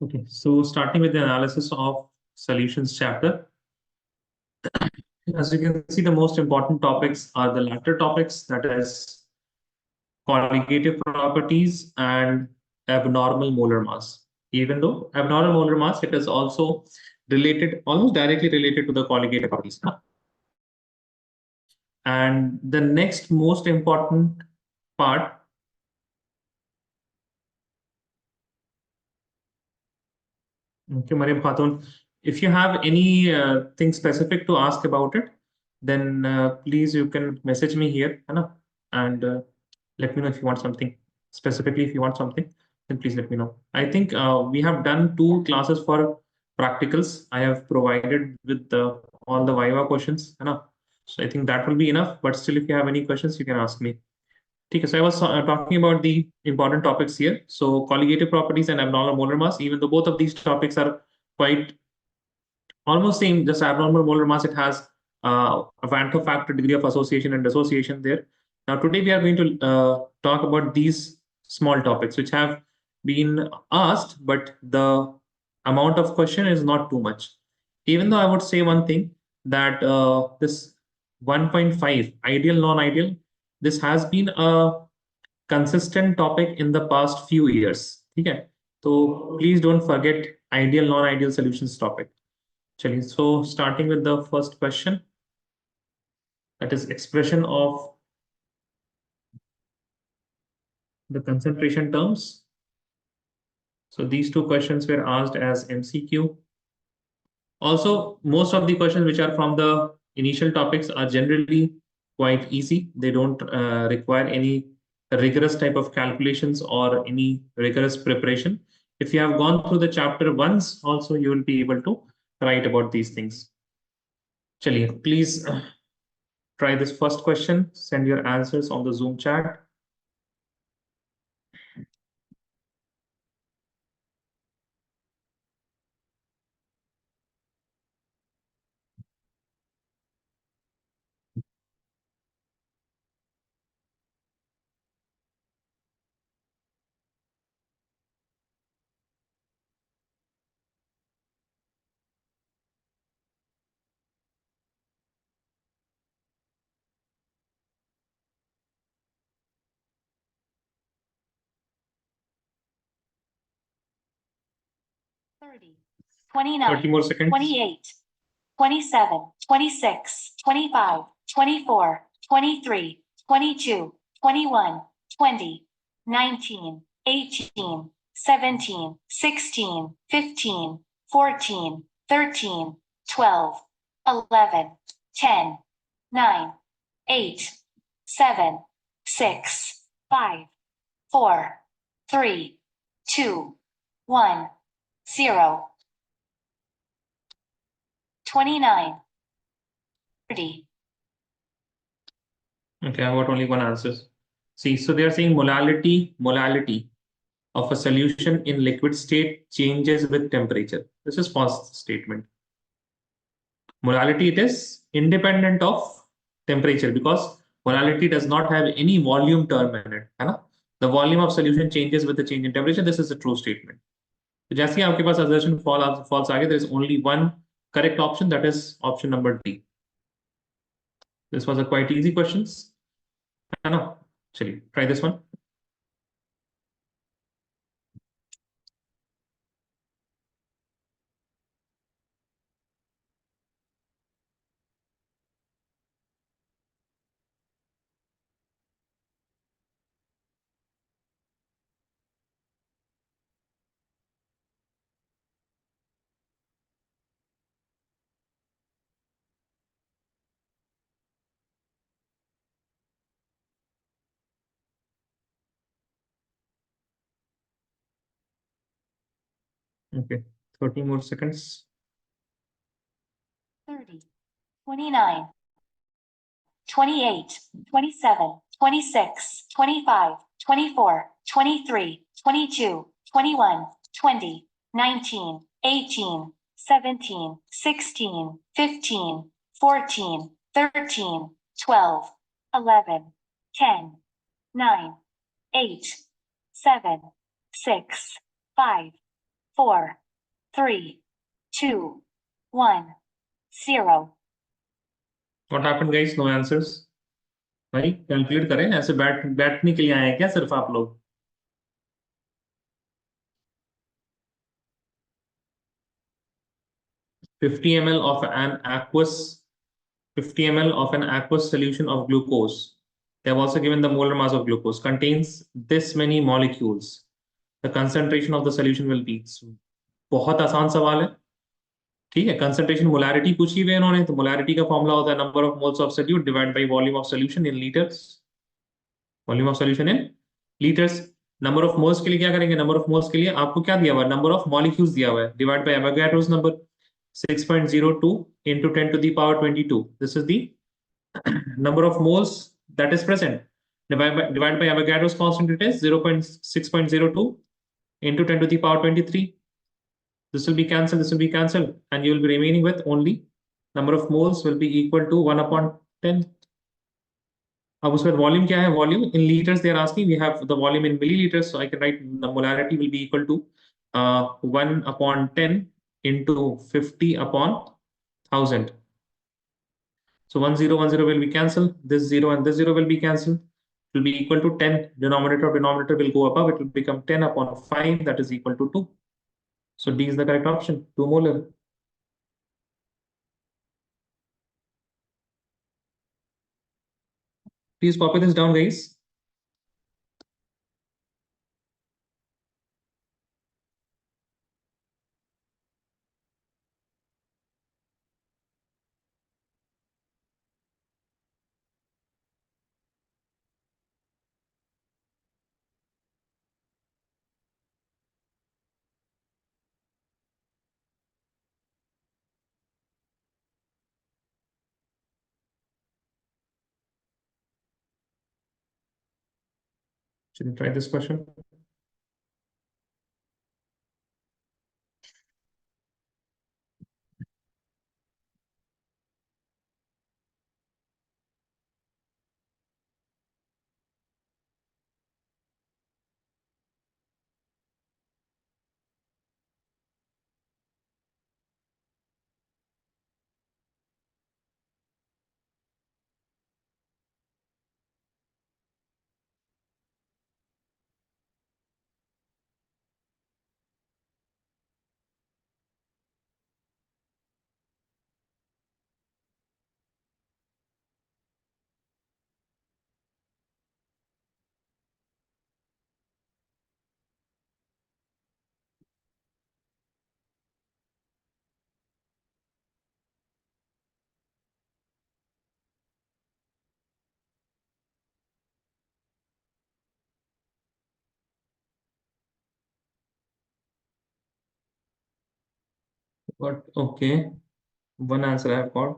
Okay, so starting with the analysis of solutions chapter. As you can see, the most important topics are the latter topics, that is colligative properties and abnormal molar mass. Even though abnormal molar mass, it is also related, almost directly related to the colligative properties. And the next most important part, okay, Mariam Khatun, if you have any thing specific to ask about it, then please you can message me here, है ना? And let me know if you want something specifically. If you want something, then please let me know. I think we have done 2 classes for practicals. I have provided with all the Viva questions, है ना? So I think that will be enough. But still, if you have any questions, you can ask me. Okay, so I was talking about the important topics here. So colligative properties and abnormal molar mass, even though both of these topics are quite almost same, just abnormal molar mass, it has a Van 't factor degree of association and dissociation there. Now, today we are going to talk about these small topics which have been asked, but the amount of question is not too much. Even though I would say one thing, that this 1.5 ideal, non-ideal, this has been a consistent topic in the past few years. Okay, so please don't forget ideal, non-ideal solutions topic. So starting with the first question, that is expression of the concentration terms. So these 2 questions were asked as MCQ. Also, most of the questions which are from the initial topics are generally quite easy. They don't require any rigorous type of calculations or any rigorous preparation. If you have gone through the chapter once, also you will be able to write about these things. Chaliye, please try this first question. Send your answers on the Zoom chat. Thirty, 29, 30 more seconds. 28, 27, 26, 25, 24, 23, 22, 21, 20, 19, 18, 17, 16, 15, 14, 13, 12, 11, 10, 9, 8, 7, 6, 5, 4, 3, 2, 1, 0. 29, 30. Okay, I got only one answer. See, so they are saying molality of a solution in liquid state changes with temperature. This is false statement. Molality, it is independent of temperature because molality does not have any volume term in it. है ना? The volume of solution changes with the change in temperature. This is a true statement. So जैसे ही आपके पास assertion false आ गया, there is only one correct option, that is option number D. This was a quite easy questions. है ना? चलिए, try this one. Okay, 30 more seconds. 30, 29, 28, 27, 26, 25, 24, 23, 22, 21, 20, 19, 18, 17, 16, 15, 14, 13, 12, 11, 10, 9, 8, 7, 6, 5, 4, 3, 2, 1, 0. What happened, guys? No answers. भाई calculate करें, ऐसे बैठने के लिए आए हैं क्या सिर्फ आप लोग? Fifty ml of an aqueous 50 ml of an aqueous solution of glucose. They have also given the molar mass of glucose contains this many molecules. The concentration of the solution will be. बहुत आसान सवाल है, ठीक है। Concentration molarity पूछी हुई है इन्होंने, तो मोलैरिटी का फॉर्मूला होता है number of moles of solute divide by volume of solution in litres. Volume of solution in litres. Number of moles के लिए क्या करेंगे? नंबर ऑफ मोल्स के लिए आपको क्या दिया हुआ है? नंबर ऑफ मॉलिक्यूल्स दिया हुआ है, divide by Avogadro's number 6.02 into 10 to the power 22. This is the number of moles that is present. Divide by Avogadro's constant, it is 0.6.02 into 10 to the power 23. This will be cancelled, this will be cancelled, and you will be remaining with only number of moles will be equal to 1 upon 10. अब उसमें volume क्या है? Volume in litres they are asking, we have the volume in millilitres, so I can write the molarity will be equal to 1 upon 10 into 50 upon 1000. So 1 0 1 0 will be cancelled. This 0 and this 0 will be cancelled. It will be equal to 10. Denominator will go above. It will become 10 upon 5. That is equal to 2. So D is the correct option. 2 molar. Please copy this down, guys. Should we try this question? But okay, one answer I have got.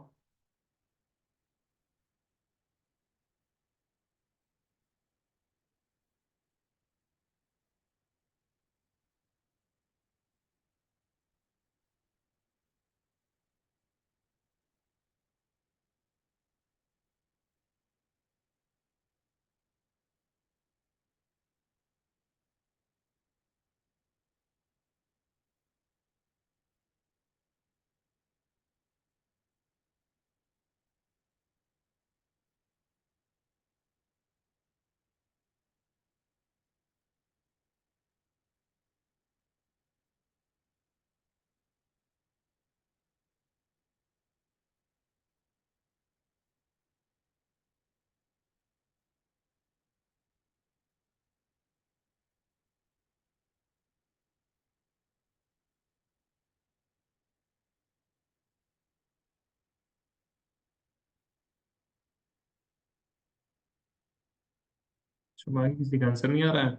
भाई किसी का answer नहीं आ रहा है।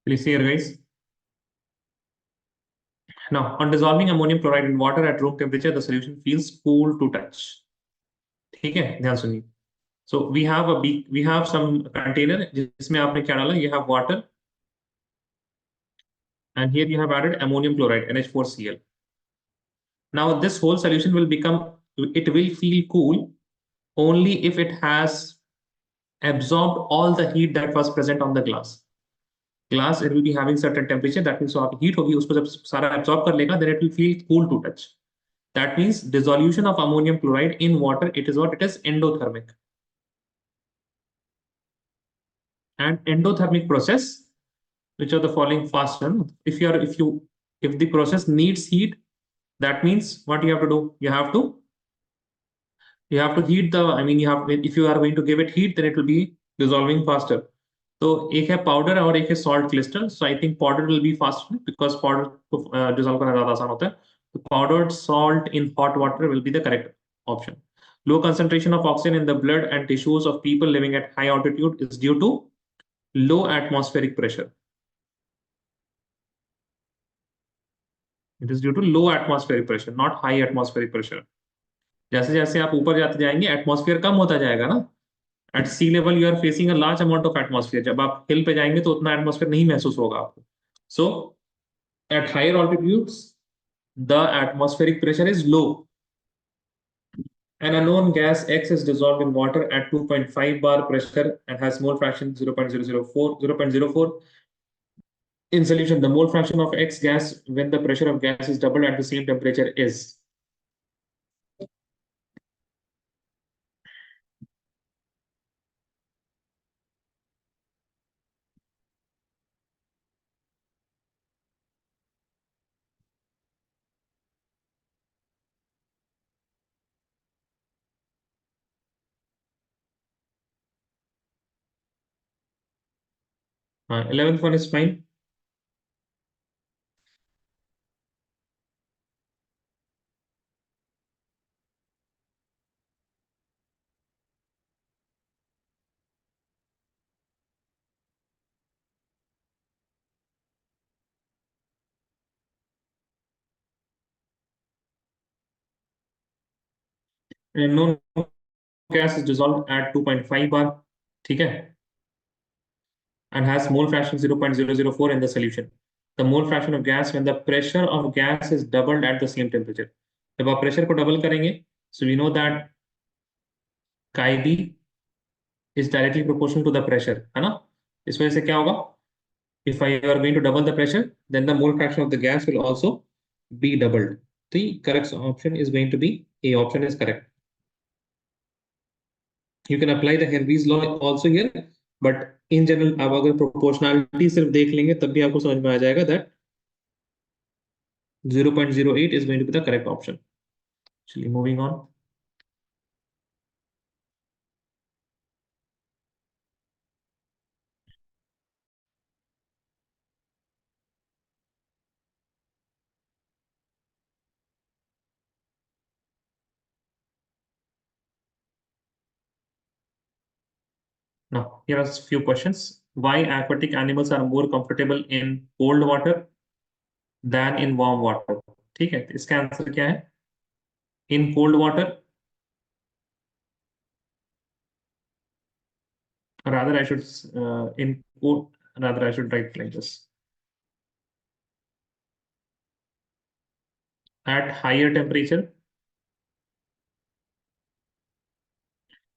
Please see here, guys. Now, on dissolving ammonium chloride in water at room temperature, the solution feels cool to touch. ठीक है, ध्यान सुनिए. So we have some container जिसमें आपने क्या डाला? You have water, and here you have added ammonium chloride NH4Cl. Now this whole solution will feel cool only if it has absorbed all the heat that was present on the glass. Glass, it will be having certain temperature, that means so heat होगी, उसको जब सारा absorb कर लेगा, then it will feel cool to touch. That means dissolution of ammonium chloride in water, it is endothermic. And endothermic process, which are the following fast one. If the process needs heat, that means what you have to do? You have to heat the, if you are going to give it heat, then it will be dissolving faster. तो एक है powder और एक है salt crystal. So I think powder will be fast because powder को dissolve करना ज्यादा आसान होता है. तो powdered salt in hot water will be the correct option. Low concentration of oxygen in the blood and tissues of people living at high altitude is due to low atmospheric pressure. It is due to low atmospheric pressure, not high atmospheric pressure. जैसे जैसे आप ऊपर जाते जाएंगे atmosphere कम होता जाएगा ना. At sea level you are facing a large amount of atmosphere. जब आप हिल पे जाएंगे तो उतना एटमॉस्फेयर नहीं महसूस होगा आपको. सो at higher altitudes, the atmospheric pressure is low. An unknown gas X is dissolved in water at 2.5 bar pressure and has mole fraction 0.004. In solution, the mole fraction of X gas when the pressure of gas is doubled at the same temperature is. हाँ, 11th one is fine. And no gas is dissolved at 2.5 bar. ठीक है. And has mole fraction 0.004 in the solution. The mole fraction of gas when the pressure of gas is doubled at the same temperature. जब आप pressure को double करेंगे, so we know that chi b is directly proportional to the pressure, है ना. इस वजह से क्या होगा? If I are going to double the pressure, then the mole fraction of the gas will also be doubled. The correct option is going to be A. Option is correct. You can apply the Henry's law also here, but in general, आप अगर proportionality सिर्फ देख लेंगे तब भी आपको समझ में आ जाएगा that 0.08 is going to be the correct option. Actually, moving on. Now, here are a few questions. Why aquatic animals are more comfortable in cold water than in warm water? ठीक है, इसका आंसर क्या है? In cold water, rather I should rather I should write like this. At higher temperature,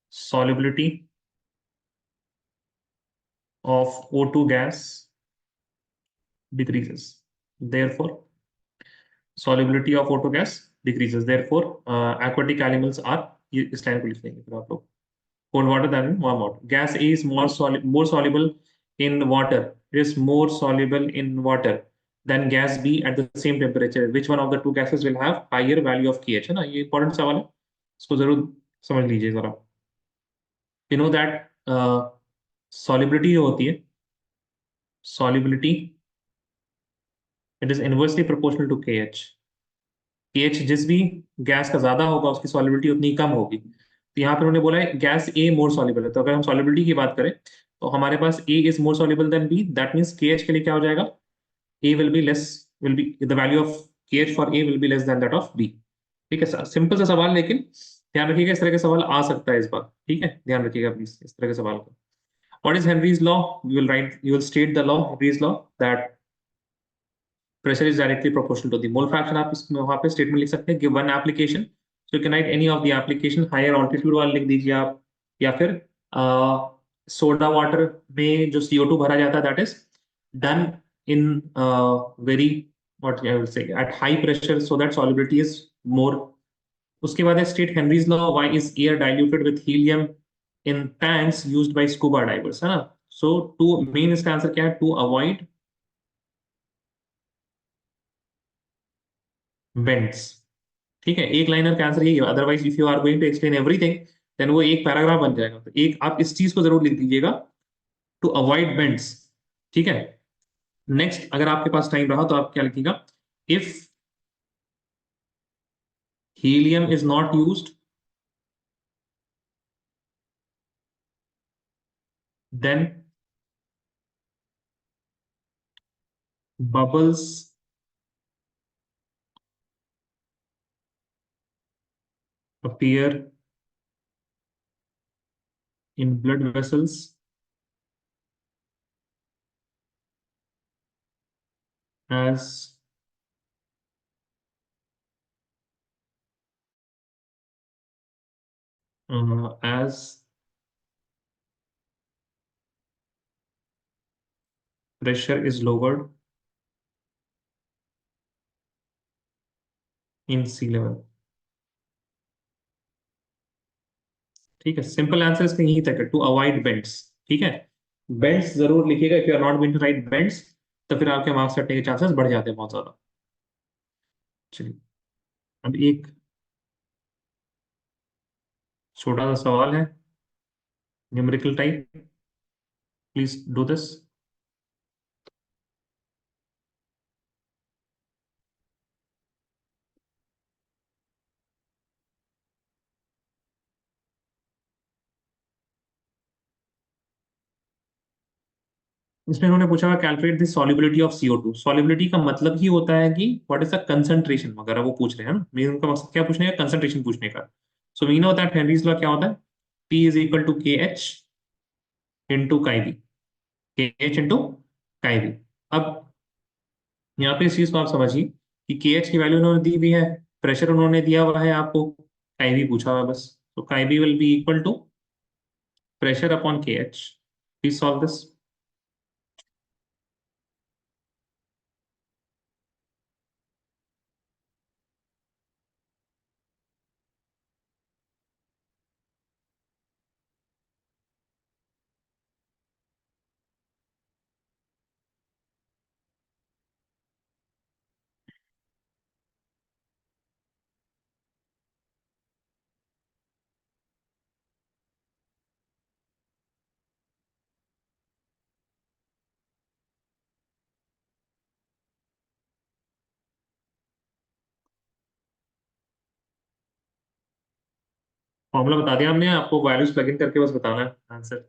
solubility of O2 gas decreases. Therefore, solubility of O2 gas decreases. Therefore, aquatic animals are, इस line को लिख देंगे फिर आप लोग, cold water than in warm water. Gas A is more soluble in water. It is more soluble in water than gas B at the same temperature. Which one of the two gases will have higher value of KH? है ना, ये important सवाल है, इसको जरूर समझ लीजिए जरा. You know that solubility जो होती है, solubility, it is inversely proportional to KH. KH जिस भी गैस का ज्यादा होगा उसकी solubility उतनी कम होगी. तो यहाँ पर उन्होंने बोला है गैस ए मोर सॉल्युबल है. तो अगर हम सॉल्युबिलिटी की बात करें तो हमारे पास A is more soluble than B, that means KH के लिए क्या हो जाएगा, A will be less, will be the value of KH for A will be less than that of B। ठीक है, सिंपल सा सवाल, लेकिन ध्यान रखिएगा इस तरह के सवाल आ सकता है इस बार। ठीक है, ध्यान रखिएगा प्लीज इस तरह के सवाल को। What is Henry's law? You will state the law, Henry's law, that pressure is directly proportional to the mole fraction। आप इसमें वहां पे स्टेटमेंट लिख सकते हैं, give one application, so you can write any of the application, higher altitude वाला लिख दीजिए आप, या फिर सोडा वाटर में जो CO2 भरा जाता है, that is done in very, what I will say, at high pressure so that solubility is more। उसके बाद है state Henry's law, why is air diluted with helium in tanks used by scuba divers, है ना। so to main इसका answer क्या है, to avoid vents। ठीक है, एक लाइनर का आंसर यही है, otherwise if you are going to explain everything then वो एक पैराग्राफ बन जाएगा। तो एक आप इस चीज को जरूर लिख दीजिएगा, टू अवॉइड बेंड्स। ठीक है, नेक्स्ट अगर आपके पास टाइम रहा तो आप क्या लिखिएगा, if helium is not used then bubbles appear in blood vessels as as pressure is lowered in sea level। ठीक है, सिंपल आंसर इसका यही तक है, टू अवॉइड बेंड्स। ठीक है, बेंड्स जरूर लिखिएगा, if you are not going to write bends तो फिर आपके मार्क्स कटने के चांसेस बढ़ जाते हैं बहुत ज्यादा। चलिए, अब एक छोटा सा सवाल है, numerical type, please do this. इसमें इन्होंने पूछा calculate the solubility of CO2। Solubility का मतलब ही होता है कि व्हाट इज द कंसंट्रेशन वगैरह, वो पूछ रहे हैं ना, मेन उनका मकसद क्या पूछने का, कंसंट्रेशन पूछने का। So we know that Henry's law क्या होता है, P is equal to KH into chi B, KH into chi B. अब यहाँ पे इस चीज को आप समझिए कि KH की वैल्यू उन्होंने दी हुई है, प्रेशर उन्होंने दिया हुआ है आपको, काई बी पूछा हुआ है बस। तो chi B will be equal to pressure upon KH। Please solve this. Formula बता दिया हमने आपको, वैल्यूज प्लग इन करके बस बताना है answer.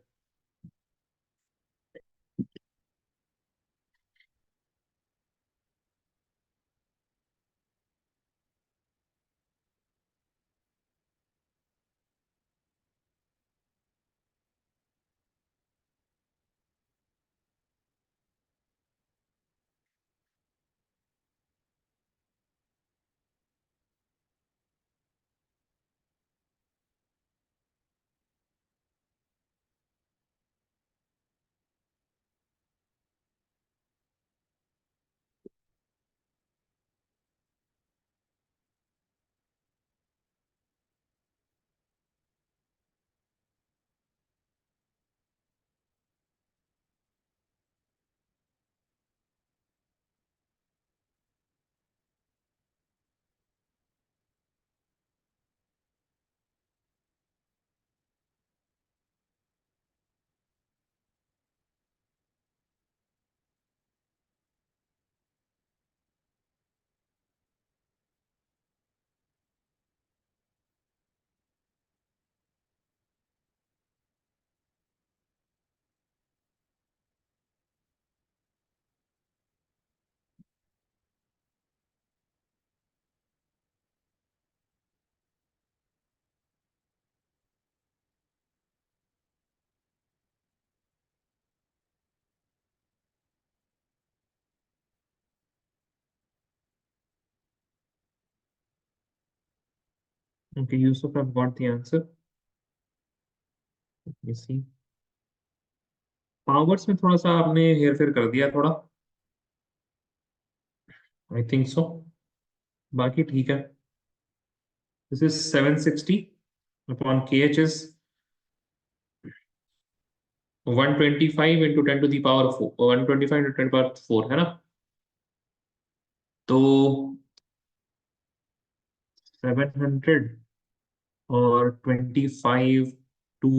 Okay, Yusuf, I've got the answer. Let me see. Powers में थोड़ा सा आपने हेर फेर कर दिया थोड़ा, आई थिंक सो, बाकी ठीक है. This is 760 upon K H is 125 into 10 to the power 4, 125 into 10 power 4 है ना. तो 700 और 25 two,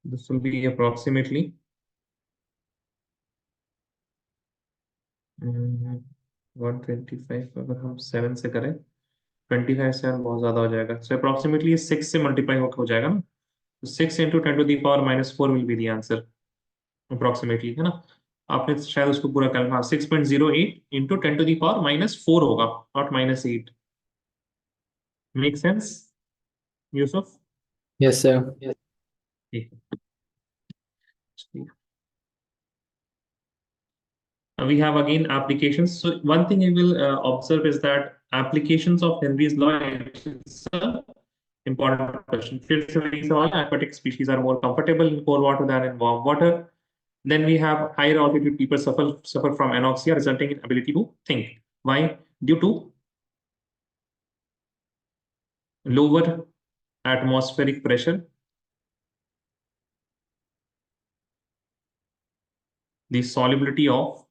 this will be approximately 125. अगर हम 7 से करें, 25 से बहुत ज्यादा हो जाएगा, सो अप्रोक्सीमेटली 6 से मल्टीप्लाई हो जाएगा ना. तो 6 into 10 to the power -4 will be the answer approximately, है ना. आपने शायद उसको पूरा कर, हाँ, 6.08 इंटू 10 टू दी पावर -4 होगा, not -8. Make sense Yusuf? Yes, sir. ठीक है. We have again applications. So one thing you will observe is that applications of Henry's law is a important question. फिर से वही सवाल, aquatic species are more comfortable in cold water than in warm water. Then we have higher altitude people suffer from anoxia, resulting in ability to think. Why? Due to lower atmospheric pressure, the solubility of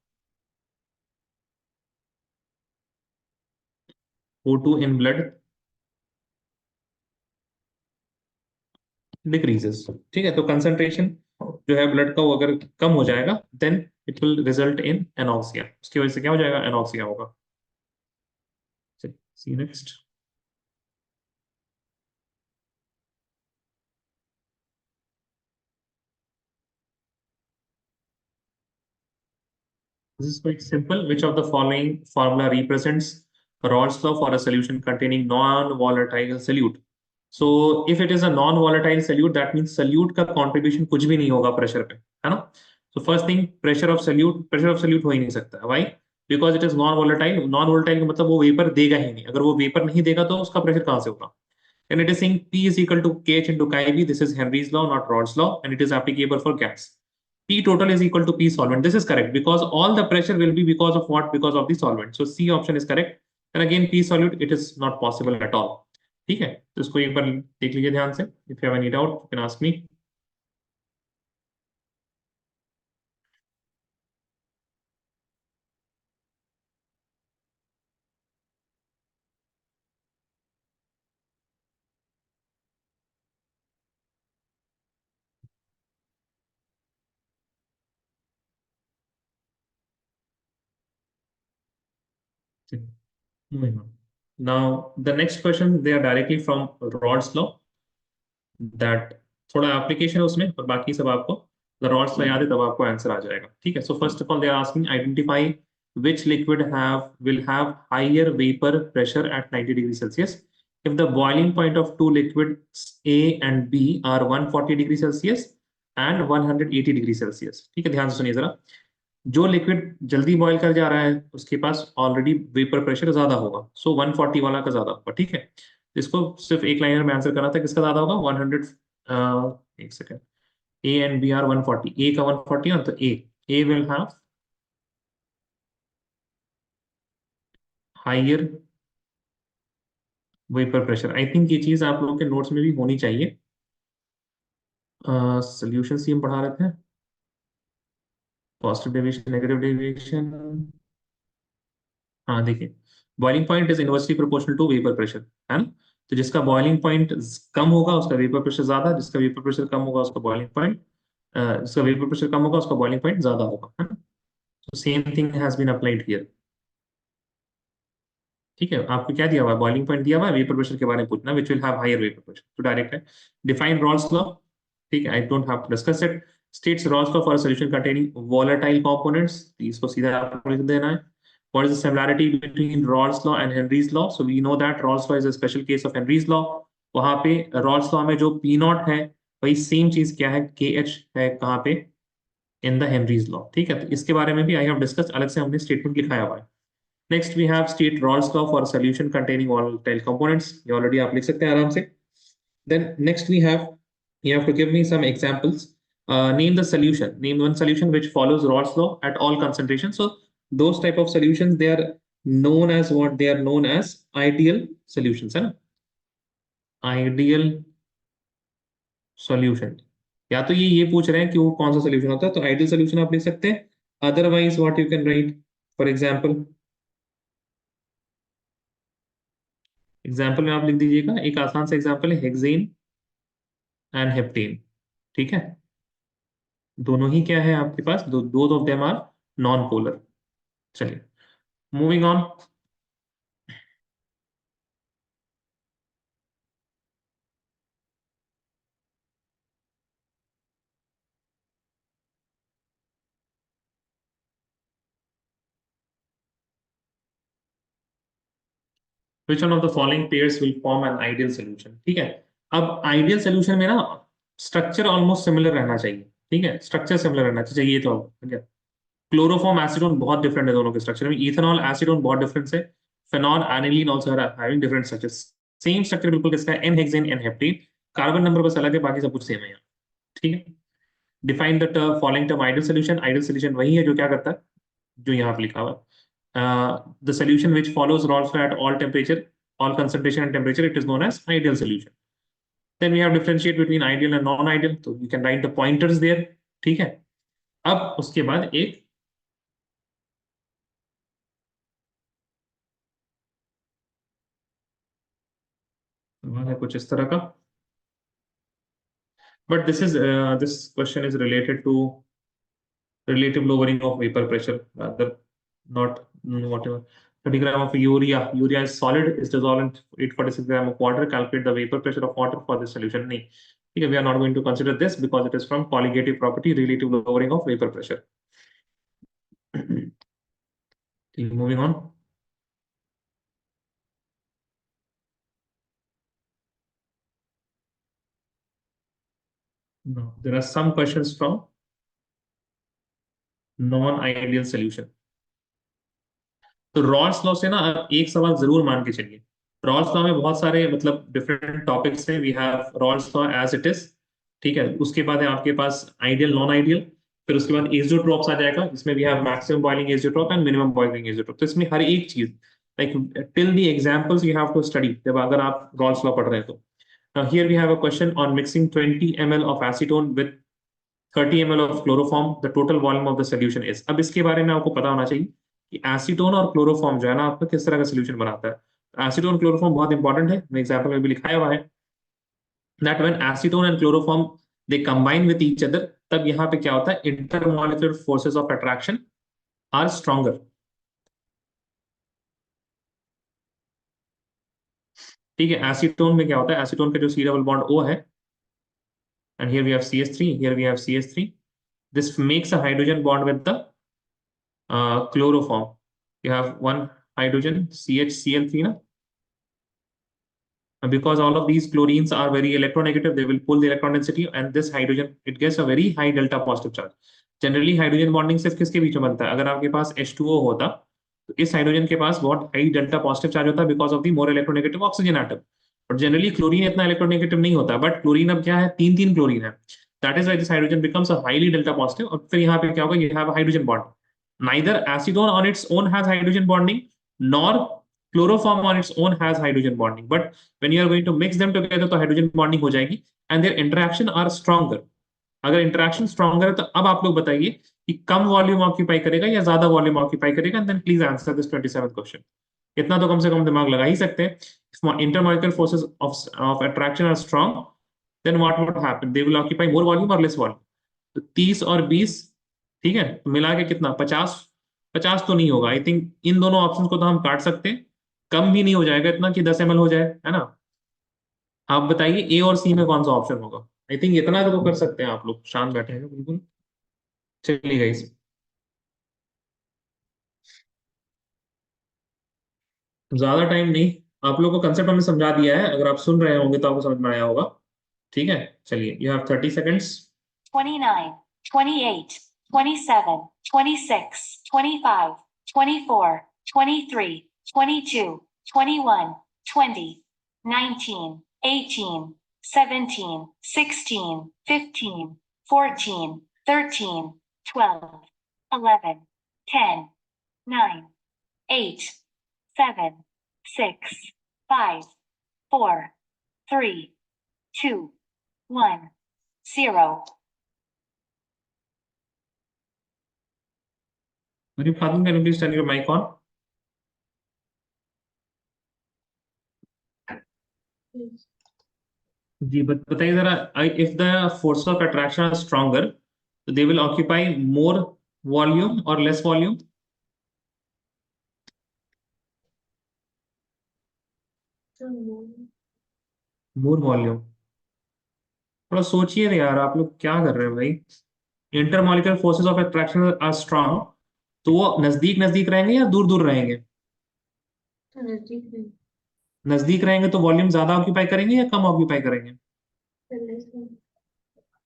O2 in blood decreases. ठीक है, तो concentration जो है blood का वो अगर कम हो जाएगा, then it will result in anoxia. उसकी वजह से क्या हो जाएगा? एनॉक्सिया होगा. See next. This is quite simple. Which of the following formula represents Raoult's law for a solution containing non-volatile solute? So if it is a non-volatile solute, that means solute का contribution कुछ भी नहीं होगा pressure पे, है ना. So first thing, pressure of solute हो ही नहीं सकता. Why? Because it is non-volatile. Non-volatile का मतलब वो वेपर देगा ही नहीं. अगर वो वेपर नहीं देगा तो उसका प्रेशर कहाँ से होगा? And it is saying P is equal to KH into chi V. This is Henry's law, not Raoult's law, and it is applicable for gas. P total is equal to P solvent. This is correct because all the pressure will be because of what? Because of the solvent. So C option is correct. And again, P solute, it is not possible at all. ठीक है, तो इसको एक बार देख लीजिए ध्यान से. If you have any doubt, you can ask me. Moving on. Now, the next question, they are directly from Rod's law. That थोड़ा एप्लीकेशन है उसमें, और बाकी सब आपको रॉड्स याद है तब आपको आंसर आ जाएगा. ठीक है. So first of all they are asking identify which liquid will have higher vapor pressure at 90 degrees Celsius if the boiling point of two liquids A and B are 140 degrees Celsius and 180 degrees Celsius. ठीक है, ध्यान से सुनिए जरा. जो liquid जल्दी boil कर जा रहा है उसके पास ऑलरेडी वेपर प्रेशर ज्यादा होगा, सो 140 वाला का ज्यादा होगा. ठीक है, इसको सिर्फ एक लाइनर में आंसर करना था, किसका ज्यादा होगा? 100. एक second. A and B are 140, A का 140 है तो A will have higher vapour pressure. I think ये चीज आप लोगों के नोट्स में भी होनी चाहिए. सोल्यूशन सी हम पढ़ा रहे थे, पॉजिटिव डेविएशन, नेगेटिव डेविएशन. हाँ देखिए, boiling point is inversely proportional to vapour pressure, है ना. तो जिसका बॉइलिंग पॉइंट कम होगा उसका वेपर प्रेशर ज्यादा, जिसका वेपर प्रेशर कम होगा उसका बॉइलिंग पॉइंट, जिसका वेपर प्रेशर कम होगा उसका बॉइलिंग पॉइंट ज्यादा होगा, है ना. तो same thing has been applied here. ठीक है, आपको क्या दिया हुआ है? बॉइलिंग पॉइंट दिया हुआ है, वेपर प्रेशर के बारे में पूछना, which will have higher vapour pressure. तो डायरेक्ट है. Define Raoult's law. ठीक है, I don't have to discuss it. States Raoult's law for a solution containing volatile components. इसको सीधा आपको लिख देना है. What is the similarity between Raoult's law and Henry's law? So we know that Raoult's law is a special case of Henry's law. वहां पे Raoult's law में जो P नॉट है वही सेम चीज क्या है? KH है कहाँ पे? In the Henry's law. ठीक है, तो इसके बारे में भी आई हैव डिस्कस, अलग से हमने स्टेटमेंट लिखाया हुआ है. Next we have state Raoult's law for solution containing volatile components, ये ऑलरेडी आप लिख सकते हैं आराम से. Then next we have, you have to give me some examples. Name the solution. Name one solution which follows Raoult's law at all concentrations. So those type of solutions, they are known as what? They are known as ideal solutions. है ना? Ideal solution. या तो ये पूछ रहे हैं कि वो कौन सा सोल्यूशन होता है, तो आइडियल सोल्यूशन आप लिख सकते हैं. Otherwise what you can write, for example में आप लिख दीजिएगा, एक आसान सा एग्जाम्पल है हेक्सेन एंड हेप्टेन. ठीक है, दोनों ही क्या है आपके पास, दो of them are non polar. चलिए, moving on. Which one of the following pairs will form an ideal solution? ठीक है, अब आइडियल सोल्यूशन में ना स्ट्रक्चर ऑलमोस्ट सिमिलर रहना चाहिए. ठीक है, स्ट्रक्चर सिमिलर रहना चाहिए. तो क्लोरोफॉर्म एसीटोन बहुत डिफरेंट है दोनों के स्ट्रक्चर में. इथेनॉल एसीटोन बहुत डिफरेंट है. Phenol aniline also having different structures. Same structure बिल्कुल किसका है, n hexane n heptane. Carbon number बस अलग है, बाकी सब कुछ सेम है यहाँ. ठीक है, define the term following term ideal solution. Ideal solution वही है जो क्या करता है, जो यहाँ पे लिखा हुआ है. The solution which follows Raoult's law at all temperature, all concentration and temperature, it is known as ideal solution. Then we have differentiate between ideal and non-ideal. So you can write the pointers there. ठीक है, अब उसके बाद एक है कुछ इस तरह का. But this question is related to relative lowering of vapor pressure, rather not whatever. 30 gram of urea. Urea is solid, is dissolved in 846 gram of water. Calculate the vapor pressure of water for this solution. नहीं, ठीक है, we are not going to consider this because it is from colligative property, relative lowering of vapor pressure. Moving on. No, there are some questions from non-ideal solution. तो Rawls law से ना आप एक सवाल जरूर मान के चलिए. रॉल्स लॉ में बहुत सारे मतलब डिफरेंट टॉपिक्स हैं. We have Raoult's law as it is. ठीक है, उसके बाद है आपके पास आइडियल नॉन आइडियल. फिर उसके बाद एजियोट्रोप्स आ जाएगा, इसमें we have maximum boiling azeotrope and minimum boiling azeotrope. तो इसमें हर एक चीज like till the examples you have to study जब अगर आप रॉल्स लॉ पढ़ रहे हैं तो. Now here we have a question on mixing 20 ml of acetone with 30 ml of chloroform. The total volume of the solution is. अब इसके बारे में आपको पता होना चाहिए कि एसीटोन और क्लोरोफॉर्म जो है ना आपका किस तरह का सोल्यूशन बनाता है. एसीटोन क्लोरोफॉर्म बहुत इंपॉर्टेंट है, मैं एग्जांपल में भी लिखाया हुआ है that when acetone and chloroform they combine with each other, तब यहाँ पे क्या होता है, intermolecular forces of attraction are stronger. ठीक है, एसीटोन में क्या होता है, एसीटोन का जो सी डबल बॉन्ड O है, and here we have CH3, here we have CH3. This makes a hydrogen bond with the chloroform. You have one hydrogen CHCl3 ना. Because all of these chlorines are very electronegative, they will pull the electron density, and this hydrogen it gets a very high delta positive charge. Generally hydrogen bonding सिर्फ किसके बीच में बनता है, अगर आपके पास H2O होता तो इस हाइड्रोजन के पास बहुत हाई डेल्टा पॉजिटिव चार्ज होता है because of the more electronegative oxygen atom. But generally chlorine इतना इलेक्ट्रोनेगेटिव नहीं होता. बट क्लोरीन अब क्या है, तीन तीन क्लोरीन है. That is why this hydrogen becomes a highly delta positive. और फिर यहाँ पे क्या होगा, you have hydrogen bond. Neither acetone on its own has hydrogen bonding nor chloroform on its own has hydrogen bonding. But when you are going to mix them together तो hydrogen bonding हो जाएगी and their interaction are stronger. अगर interaction stronger है तो अब आप लोग बताइए कि कम वॉल्यूम ऑक्यूपाई करेगा या ज्यादा वॉल्यूम ऑक्यूपाई करेगा. Then please answer this 27th question. इतना तो कम से कम दिमाग लगा ही सकते हैं. Intermolecular forces of attraction are strong, then what would happen, they will occupy more volume और लेस वॉल्यूम. तो 30 और 20, ठीक है, तो मिला के कितना, 50. 50 तो नहीं होगा. आई थिंक इन दोनों ऑप्शन को तो हम काट सकते हैं. कम भी नहीं हो जाएगा इतना कि 10 ml हो जाए, है ना. आप बताइए ए और सी में कौन सा ऑप्शन होगा. आई थिंक इतना तो कर सकते हैं आप लोग, शांत बैठे हैं बिल्कुल. चलिए गाइस, ज्यादा टाइम नहीं, आप लोग को कंसेप्ट हमने समझा दिया है. अगर आप सुन रहे होंगे तो आपको समझ में आया होगा. ठीक है, चलिए, you have 30 seconds. 29, 28, 27, 26, 25, 24, 23, 22, 21, 20, 19, 18, 17, 16, 15, 14, 13, 12, 11, 10, 9, 8, 7, 6, 5, 4, 3, 2, 1, 0. Maryam Khatun, can you please turn your mic on? जी बताइए जरा, if the force of attraction are stronger, so they will occupy more volume or less volume? More volume. थोड़ा सोचिए यार, आप लोग क्या कर रहे हैं भाई? Intermolecular forces of attraction are strong, तो वो नजदीक नजदीक रहेंगे या दूर दूर रहेंगे? नजदीक रहेंगे तो वॉल्यूम ज्यादा ऑक्यूपाई करेंगे या कम ऑक्यूपाई करेंगे?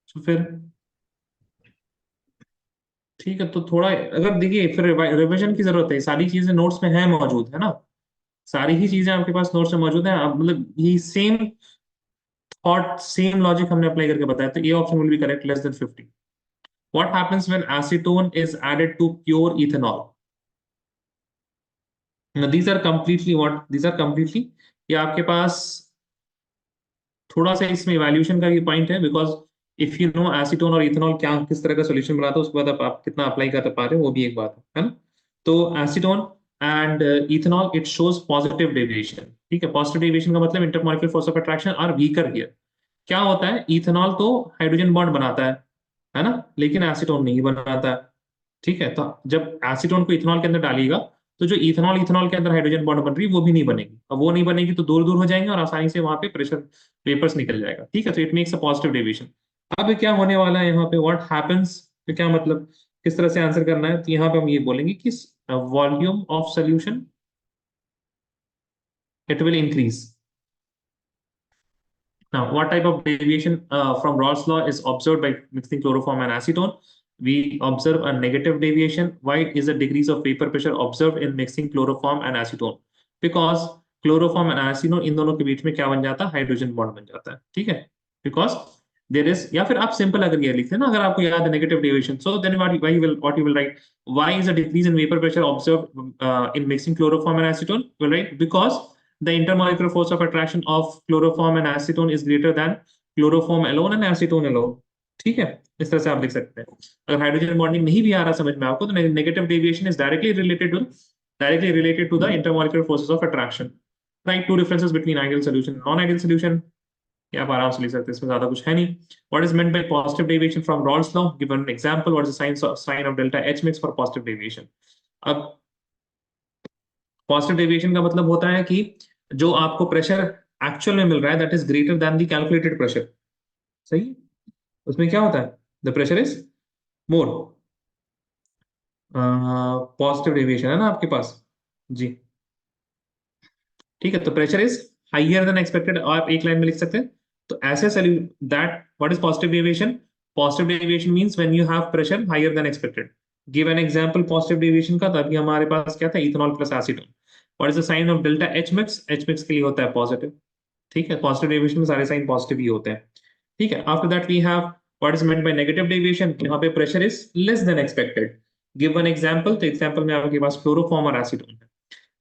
तो फिर ठीक है, तो थोड़ा अगर देखिए फिर रिविजन की जरूरत है। सारी चीजें नोट्स में है मौजूद है ना, सारी ही चीजें आपके पास नोट्स में मौजूद है। आप मतलब ये सेम थॉट सेम लॉजिक हमने अप्लाई करके बताया, तो ये option will be correct, less than 50. What happens when acetone is added to pure ethanol? Now these are completely what? These are completely, ये आपके पास थोड़ा सा इसमें इवैल्यूएशन का भी पॉइंट है, because if you know acetone और इथेनॉल क्या किस तरह का सॉल्यूशन बनाता है, उसके बाद आप कितना अप्लाई कर पा रहे हो वो भी एक बात है ना? तो acetone and ethanol it shows positive deviation. ठीक है, पॉजिटिव डेविएशन का मतलब intermolecular force of attraction are weaker here. क्या होता है, इथेनॉल तो हाइड्रोजन बॉन्ड बनाता है ना, लेकिन एसीटोन नहीं बनाता है। ठीक है, तो जब एसीटोन को इथेनॉल के अंदर डालिएगा, तो जो इथेनॉल इथेनॉल के अंदर हाइड्रोजन बॉन्ड बन रही है वो भी नहीं बनेगी। अब वो नहीं बनेगी तो दूर दूर हो जाएंगे और आसानी से वहां पे प्रेशर वेपर्स निकल जाएगा। ठीक है, तो it makes a positive deviation. अब क्या होने वाला है यहाँ पे, व्हाट हैपेंस, तो क्या मतलब किस तरह से आंसर करना है, तो यहाँ पे हम ये बोलेंगे कि volume of solution it will increase. Now, what type of deviation from Ross law is observed by mixing chloroform and acetone? We observe a negative deviation. Why is the decrease of vapor pressure observed in mixing chloroform and acetone? Because chloroform and acetone इन दोनों के बीच में क्या बन जाता है, hydrogen bond बन जाता है। ठीक है, बिकॉज देर इज, या फिर आप सिंपल अगर ये लिखते हैं ना, अगर आपको याद है negative deviation, so then what you will write, why is a decrease in vapour pressure observed in mixing chloroform and acetone, will write because the intermolecular force of attraction of chloroform and acetone is greater than chloroform alone and acetone alone. ठीक है, इस तरह से आप लिख सकते हैं। अगर हाइड्रोजन बॉन्डिंग नहीं भी आ रहा समझ में आपको, तो negative deviation is directly related to the intermolecular forces of attraction. Right, to differences between ideal solution non ideal solution, ये आप आराम से लिख सकते हैं, इसमें ज्यादा कुछ है नहीं। What is meant by positive deviation from Raoult's law, given an example, what is the sign of delta H mix for positive deviation. अब पॉजिटिव डेविएशन का मतलब होता है कि जो आपको प्रेशर एक्चुअल में मिल रहा है that is greater than the calculated pressure. सही, उसमें क्या होता है, the pressure is more. Positive deviation है ना आपके पास जी। ठीक है, तो pressure is higher then expected, आप एक लाइन में लिख सकते हैं। तो ऐसे that what is positive deviation, positive deviation means when you have pressure higher then expected. Give an example positive deviation का, तभी हमारे पास क्या था, ethanol plus acetone. What is the sign of delta H mix, H mix के लिए होता है positive. ठीक है, पॉजिटिव डेविएशन में सारे साइन पॉजिटिव ही होते हैं। ठीक है, after that we have what is meant by negative deviation, यहाँ पे pressure is less than expected. Give one example, तो एग्जांपल में आपके पास क्लोरोफॉर्म और एसीटोन है।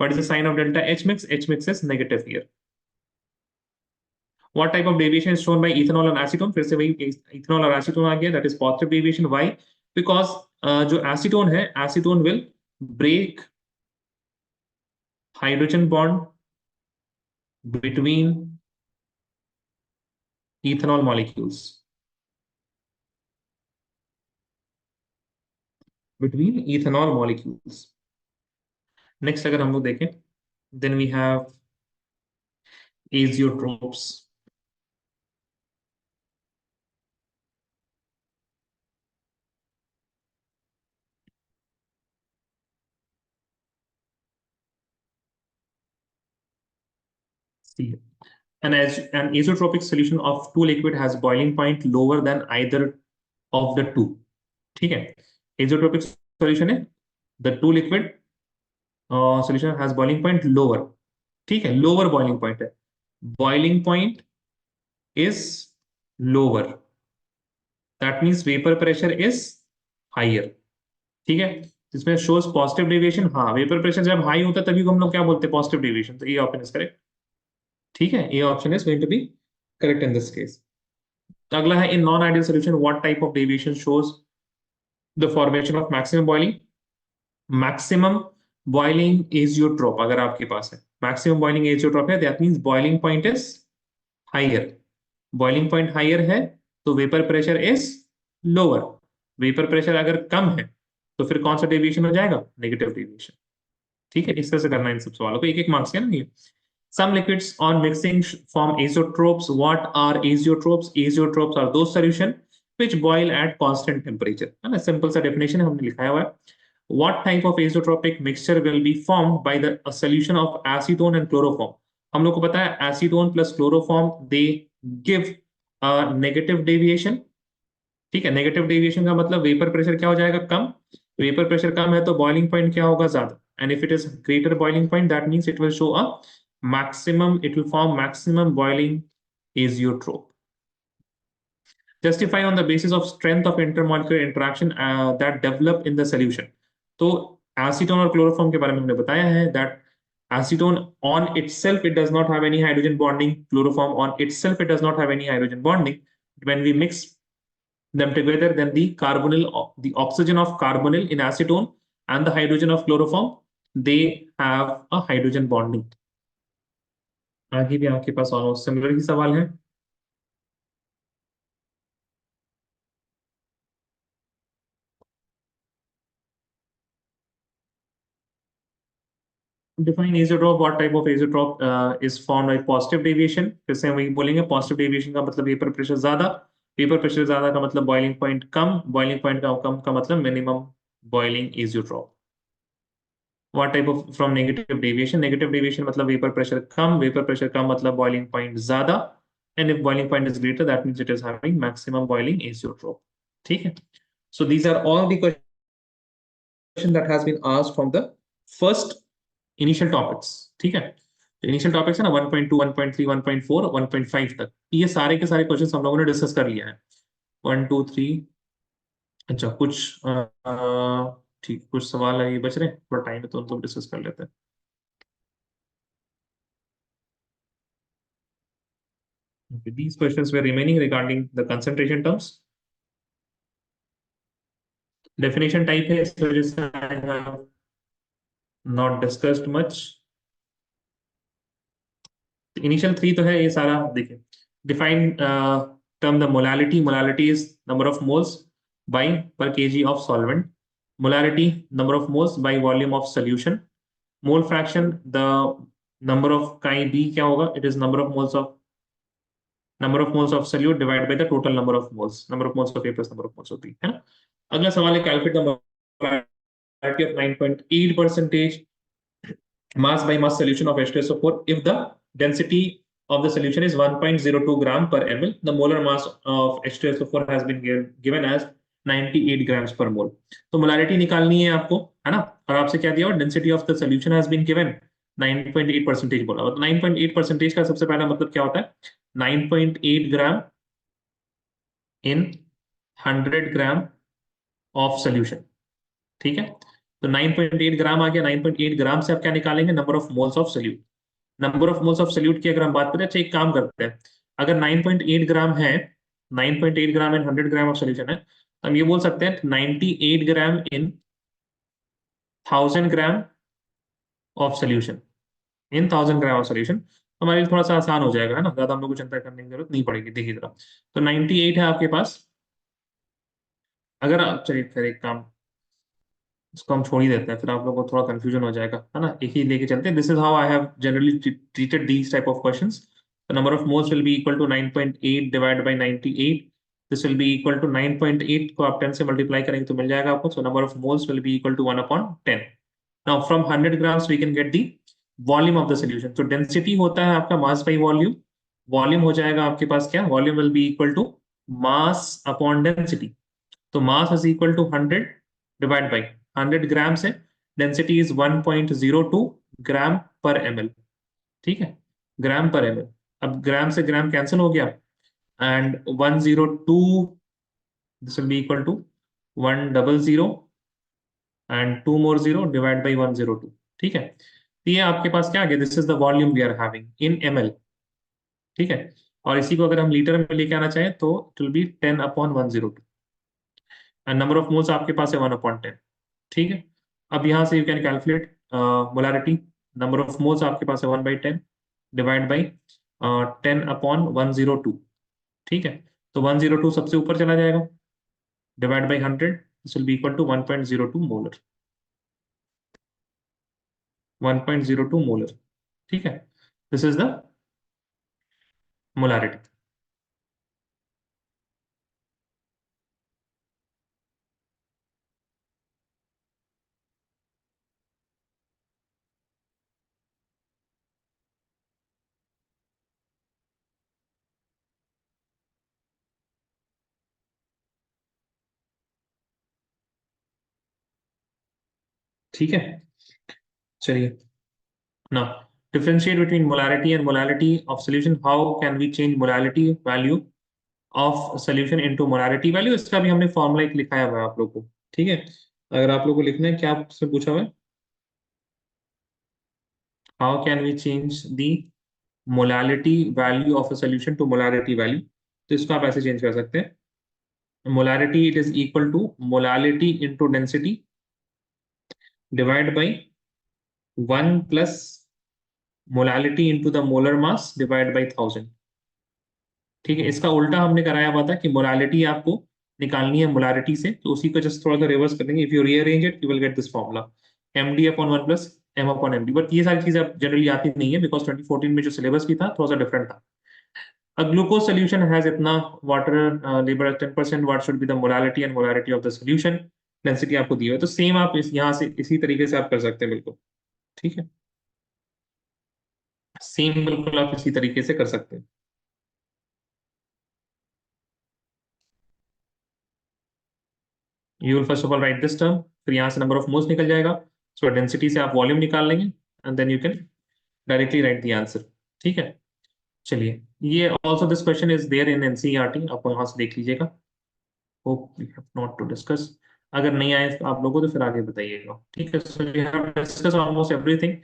What is the sign of delta H mix, H mix is negative here. What type of deviation is shown by ethanol and acetone? फिर से वही ethanol और acetone आ गया, that is positive deviation. Why? Because जो acetone है, acetone will break hydrogen bond between ethanol molecules. Between ethanol molecules. Next अगर हम लोग देखें, then we have azeotropes. See, an azeotropic solution of two liquid has boiling point lower than either of the two. ठीक है, azeotropic solution है, the two liquid solution has boiling point lower, ठीक है, lower boiling point है, boiling point is lower, that means vapor pressure is higher, ठीक है। इसमें shows positive deviation, हाँ वेपर प्रेशर जब हाई होता है तभी को हम लोग क्या बोलते हैं, पॉजिटिव डेविएशन, तो ये ऑप्शन इज करेक्ट, ठीक है, ये option is going to be correct in this case. अगला है in non ideal solution what type of deviation shows the formation of maximum boiling. Maximum boiling azeotrope अगर आपके पास है, मैक्सिमम बॉइलिंग एजियोट्रोप है, that means boiling point is higher, boiling point higher है तो vapour pressure is lower, vapour pressure अगर कम है तो फिर कौन सा डेविएशन हो जाएगा, नेगेटिव डेविएशन, ठीक है। इस तरह से करना है इन सब सवालों को, एक एक मार्क्स है ना ये। Some liquids on mixing form azeotropes. What are azeotropes? Azeotropes are those solution which boil at constant temperature, है ना, सिंपल सा डेफिनेशन हमने लिखाया हुआ है। What type of azeotropic mixture will be formed by the a solution of acetone and chloroform? हम लोग को पता है acetone plus chloroform they give a negative deviation, ठीक है। नेगेटिव डेविएशन का मतलब वेपर प्रेशर क्या हो जाएगा, कम, वेपर प्रेशर कम है तो बॉइलिंग पॉइंट क्या होगा, ज्यादा, and if it is greater boiling point that means it will show a maximum, it will form maximum boiling azeotrope. Justify on the basis of strength of intermolecular interaction that develop in the solution. तो acetone और chloroform के बारे में हमने बताया है that acetone on itself it does not have any hydrogen bonding, chloroform on itself it does not have any hydrogen bonding. When we mix them together, then the carbonyl, the oxygen of carbonyl in acetone and the hydrogen of chloroform, they have a hydrogen bonding. आगे भी आपके पास almost similar ही सवाल है। Define azeotrope, what type of azeotrope is formed by positive deviation, फिर से वही बोलेंगे, पॉजिटिव डेविएशन का मतलब वेपर प्रेशर ज्यादा, वेपर प्रेशर ज्यादा का मतलब बॉइलिंग पॉइंट कम, बॉइलिंग पॉइंट का कम का मतलब minimum boiling azeotrope. What type of from negative deviation, negative deviation मतलब वेपर प्रेशर कम, वेपर प्रेशर कम मतलब बॉइलिंग पॉइंट ज्यादा, and if boiling point is greater that means it is having maximum boiling azeotrope, ठीक है। So these are all the question that has been asked from the first initial topics, ठीक है। तो initial topics है ना 1.2 1.3 1.4 1.5 तक, ये सारे के सारे क्वेश्चंस हम लोगों ने डिस्कस कर लिया है, 1 2 3। अच्छा कुछ ठीक, कुछ सवाल है ये बच रहे हैं, थोड़ा टाइम है तो उनको डिस्कस कर लेते हैं। Okay, these questions were remaining regarding the concentration terms. Definition type है, इस वजह से I have not discussed much. Initial 3 तो है ये सारा, देखिए define term the molality, molality is number of moles by per kg of solvent, molarity number of moles by volume of solution, mole fraction the number of chi b क्या होगा, it is number of moles of solute divided by the total number of moles of A plus number of moles of B, है ना। अगला सवाल है calculate the molarity of 9.8 percentage mass by mass solution of H2SO4 if the density of the solution is 1.02 gram per ml. The molar mass of H2SO4 has been given as 98 grams per mole. तो molarity निकालनी है आपको, है ना, और आपसे क्या दिया हुआ, density of the solution has been given 9.8% बोला हुआ। तो 9.8% का सबसे पहला मतलब क्या होता है, 9.8 ग्राम इन 100 ग्राम ऑफ सॉल्यूशन, ठीक है। तो 9.8 ग्राम आ गया, 9.8 ग्राम से आप क्या निकालेंगे, number of moles of solute, number of moles of solute की अगर हम बात करें, अच्छा एक काम करते हैं, अगर 9.8 ग्राम है, 9.8 ग्राम इन 100 ग्राम ऑफ सॉल्यूशन है, तो हम ये बोल सकते हैं 98 ग्राम इन 1000 gram of solution, in 1000 gram of solution, हमारे लिए थोड़ा सा आसान हो जाएगा, है ना, ज्यादा हम लोग को चिंता करने की जरूरत नहीं पड़ेगी। देखिए जरा, तो 98 है आपके पास, अगर आप, चलिए फिर एक काम, इसको हम छोड़ ही देते हैं, फिर आप लोगों को थोड़ा कंफ्यूजन हो जाएगा, है ना, एक ही लेके चलते हैं। This is how I have generally treated these type of questions. The number of moles will be equal to 9.8 divided by 98, this will be equal to 9.8 को आप 10 से मल्टीप्लाई करेंगे तो मिल जाएगा आपको, so number of moles will be equal to 1/10। Now from 100 grams we can get the volume of the solution. तो density होता है आपका मास बाई वॉल्यूम, वॉल्यूम हो जाएगा आपके पास क्या, volume will be equal to mass upon density. तो mass is equal to 100 divide by 100 gram से डेंसिटी इज 1.02 ग्राम पर ml, ठीक है, ग्राम पर ml। अब ग्राम से ग्राम कैंसिल हो गया, and 102, this will be equal to 100 and 2 more 0 divide by 102, ठीक है। तो ये आपके पास क्या आ गया, this is the volume we are having in ml, ठीक है। और इसी को अगर हम लीटर में लेके आना चाहें तो it will be 10/102, and number of moles आपके पास है 1/10, ठीक है। अब यहाँ से you can calculate molarity, number of moles आपके पास है 1/10 डिवाइड बाई 10/102, ठीक है। तो 102 सबसे ऊपर चला जाएगा, divide by 100, this will be equal to 1.02 molar, 1.02 molar, ठीक है। This is the molarity. ठीक है, चलिए। Now, differentiate between molarity and molality of solution. How can we change molality value of solution into molarity value? इसका भी हमने formula एक लिखाया हुआ है आप लोग को, ठीक है। अगर आप लोग को लिखना है, क्या आपसे पूछा हुआ है, how can we change the molality value of a solution to molarity value? तो इसको आप ऐसे चेंज कर सकते हैं, molarity it is equal to molality into density divided by 1 plus molality into the molar mass divided by 1000, ठीक है। इसका उल्टा हमने कराया हुआ था कि मोलालिटी आपको निकालनी है मोलारिटी से, तो उसी को जस्ट थोड़ा सा रिवर्स कर देंगे। If you rearrange it you will get this formula, md/1 plus m/md। But ये सारी चीजें अब जनरली आती नहीं है, बिकॉज 2014 में जो सिलेबस भी था थोड़ा सा डिफरेंट था। A glucose solution has इतना water labor 10%, what should be the molality and molarity of the solution, density आपको दी हुई है। तो सेम आप इस यहाँ से इसी तरीके से आप कर सकते हैं, बिल्कुल ठीक है, सेम बिल्कुल आप इसी तरीके से कर सकते हैं। You will first of all right this term, फिर यहाँ से नंबर ऑफ मोल्स निकल जाएगा, सो डेंसिटी से आप वॉल्यूम निकाल लेंगे, and then you can directly write the answer, ठीक है। चलिए, ये also this question is there in NCERT, आप वहां से देख लीजिएगा। Hope we have not to discuss, अगर नहीं आए तो आप लोगों को तो फिर आगे बताइएगा, ठीक है। So we have discuss almost everything.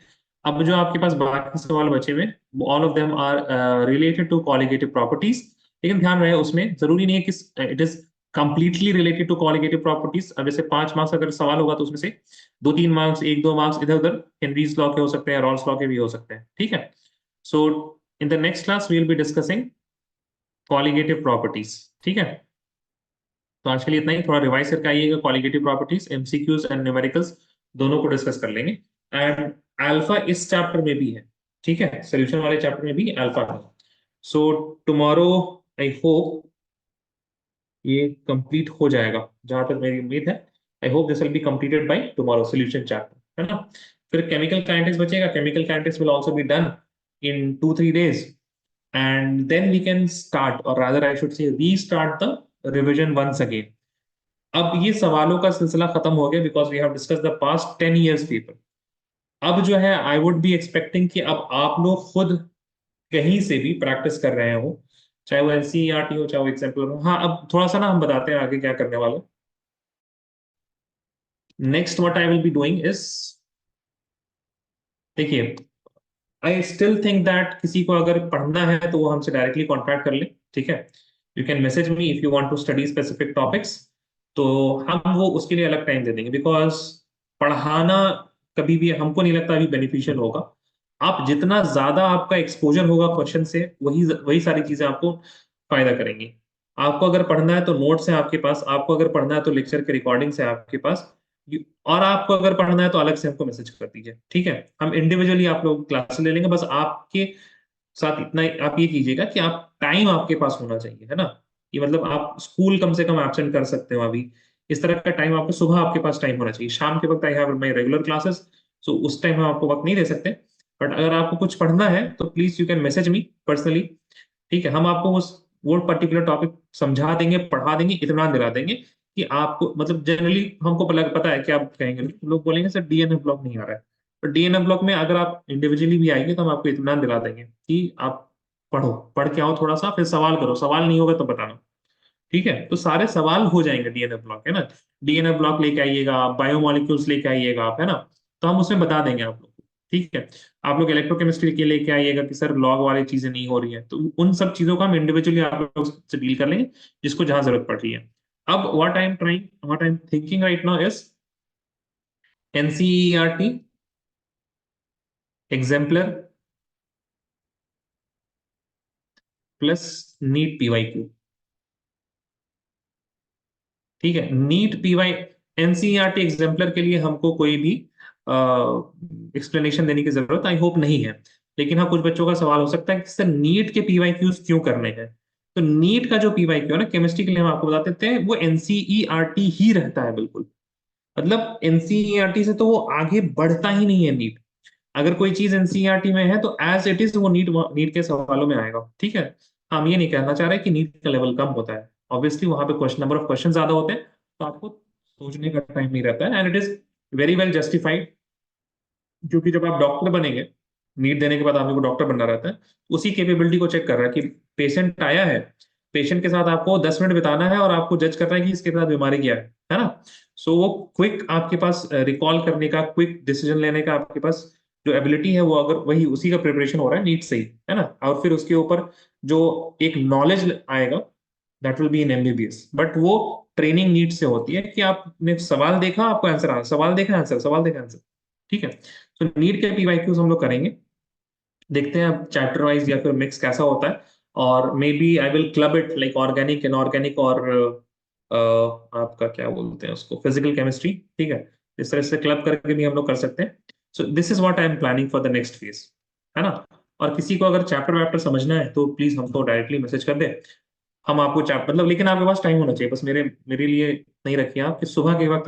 अब जो आपके पास बाकी सवाल बचे हुए, all of them are related to colligative properties, लेकिन ध्यान रहे उसमें जरूरी नहीं है कि it is completely related to colligative properties. अब जैसे 5 मार्क्स अगर सवाल होगा तो उसमें से 2-3 मार्क्स, 1-2 मार्क्स इधर उधर हेनरीज लॉ के हो सकते हैं, रॉल्स लॉ के भी हो सकते हैं, ठीक है। So in the next class we will be discussing colligative properties, ठीक है। तो आज के लिए इतना ही, थोड़ा रिवाइज करके आइएगा, qualitative properties, MCQs and numericals दोनों को डिस्कस कर लेंगे। एंड अल्फा इस चैप्टर में भी है, ठीक है, सोल्यूशन वाले चैप्टर में भी अल्फा है। सो टुमारो आई होप ये कंप्लीट हो जाएगा, जहां तक मेरी उम्मीद है। I hope this will be completed by tomorrow solution chapter, है ना। फिर केमिकल काइनेटिक्स बचेगा, chemical kinetics will also be done in 2-3 days, and then we can start, or rather I should say restart the revision once again। अब ये सवालों का सिलसिला खत्म हो गया, because we have discuss the past 10 years paper. अब जो है आई वुड बी एक्सपेक्टिंग कि अब आप लोग खुद कहीं से भी प्रैक्टिस कर रहे हो, चाहे वो एनसीईआरटी हो, चाहे वो एग्जाम्पल हो। हाँ, अब थोड़ा सा ना हम बताते हैं आगे क्या करने वाले। Next what I will be doing is, देखिए, आई स्टिल थिंक दैट किसी को अगर पढ़ना है तो वो हमसे डायरेक्टली कॉन्टैक्ट कर ले, ठीक है। You can message me if you want to study specific topics, तो हम वो उसके लिए अलग टाइम दे देंगे, बिकॉज पढ़ाना कभी भी हमको नहीं लगता अभी बेनिफिशियल होगा। आप जितना ज्यादा आपका एक्सपोजर होगा क्वेश्चन से, वही वही सारी चीजें आपको फायदा करेंगी। आपको अगर पढ़ना है तो नोट्स है आपके पास, आपको अगर पढ़ना है तो लेक्चर के रिकॉर्डिंग्स है आपके पास, और आपको अगर पढ़ना है तो अलग से हमको मैसेज कर दीजिए, ठीक है। हम इंडिविजुअली आप लोग क्लास ले लेंगे, बस आपके साथ इतना आप ये कीजिएगा कि आप टाइम आपके पास होना चाहिए, है ना। ये मतलब आप स्कूल कम से कम एब्सेंट कर सकते हो अभी, इस तरह का टाइम आपको, सुबह आपके पास टाइम होना चाहिए, शाम के वक्त I have my regular classes, so उस टाइम हम आपको वक्त नहीं दे सकते। बट अगर आपको कुछ पढ़ना है तो please you can message me personally, ठीक है। हम आपको उस वो पर्टिकुलर टॉपिक समझा देंगे, पढ़ा देंगे, इत्मीनान दिला देंगे कि आपको मतलब जनरली हमको पता है कि आप कहेंगे, लोग बोलेंगे सर डीएनएफ ब्लॉक नहीं आ रहा है। तो डीएनएफ ब्लॉक में अगर आप इंडिविजुअली भी आएंगे तो हम आपको इत्मीनान दिला देंगे कि आप पढ़ो, पढ़ के आओ थोड़ा सा, फिर सवाल करो, सवाल नहीं होगा तो बताना। ठीक है, तो सारे सवाल हो जाएंगे डीएनएफ ब्लॉक, है ना। डीएनएफ ब्लॉक लेके आइएगा आप, बायोमोलिक्यूल्स लेके आइएगा आप, है ना। तो हम उसमें बता देंगे आप लोग को। ठीक है, आप लोग इलेक्ट्रोकेमिस्ट्री के लेके आइएगा कि सर लॉग वाली चीजें नहीं हो रही है, तो उन सब चीजों का हम इंडिविजुअली आप लोग से डील कर लेंगे, जिसको जहां जरूरत पड़ रही है। अब what I am thinking right now is NCERT exemplar plus NEET PYQ. ठीक है, नीट पीवाई एनसीईआरटी एग्जाम्पलर के लिए हमको कोई भी एक्सप्लेनेशन देने की जरूरत आई होप नहीं है। लेकिन हाँ, कुछ बच्चों का सवाल हो सकता है कि सर नीट के पीवाईक्यूज क्यों करने हैं। तो नीट का जो पीवाईक्यू है ना केमिस्ट्री के लिए, हम आपको बता देते हैं, वो एनसीईआरटी ही रहता है बिल्कुल। मतलब एनसीईआरटी से तो वो आगे बढ़ता ही नहीं है नीट। अगर कोई चीज एनसीईआरटी में है तो एज इट इज वो नीट नीट के सवालों में आएगा। ठीक है, हम ये नहीं कहना चाह रहे कि नीट का लेवल कम होता है। ऑब्वियसली वहां पे क्वेश्चन, नंबर ऑफ क्वेश्चन ज्यादा होते हैं, तो आपको सोचने का टाइम नहीं रहता है, and it is very well justified. क्योंकि जब आप डॉक्टर बनेंगे, नीट देने के बाद आपको डॉक्टर बनना रहता है, उसी कैपेबिलिटी को चेक कर रहा है कि पेशेंट आया है, पेशेंट के साथ आपको 10 मिनट बिताना है और आपको जज करना है कि इसके साथ बीमारी क्या है ना। सो वो क्विक आपके पास रिकॉल करने का, क्विक डिसीजन लेने का आपके पास जो एबिलिटी है, वो अगर वही उसी का प्रिपरेशन हो रहा है नीट से ही, है ना। और फिर उसके ऊपर जो एक नॉलेज आएगा, that will be in MBBS, but वो ट्रेनिंग नीट से होती है कि आपने सवाल देखा, आपको आंसर आना, सवाल देखा आंसर, सवाल देखा आंसर। ठीक है, तो नीट के पीवाईक्यूज हम लोग करेंगे, देखते हैं अब चैप्टर वाइज या फिर मिक्स कैसा होता है। और maybe I will club it like organic, inorganic और आपका क्या बोलते हैं उसको, फिजिकल केमिस्ट्री। ठीक है, इस तरह से क्लब करके भी हम लोग कर सकते हैं। So this is what I am planning for the next phase, है ना। और किसी को अगर चैप्टर वैप्टर समझना है तो प्लीज हमको डायरेक्टली मैसेज कर दे, हम आपको चैप्टर मतलब, लेकिन आपके पास टाइम होना चाहिए बस, मेरे मेरे लिए नहीं रखिए आप कि सुबह के वक्त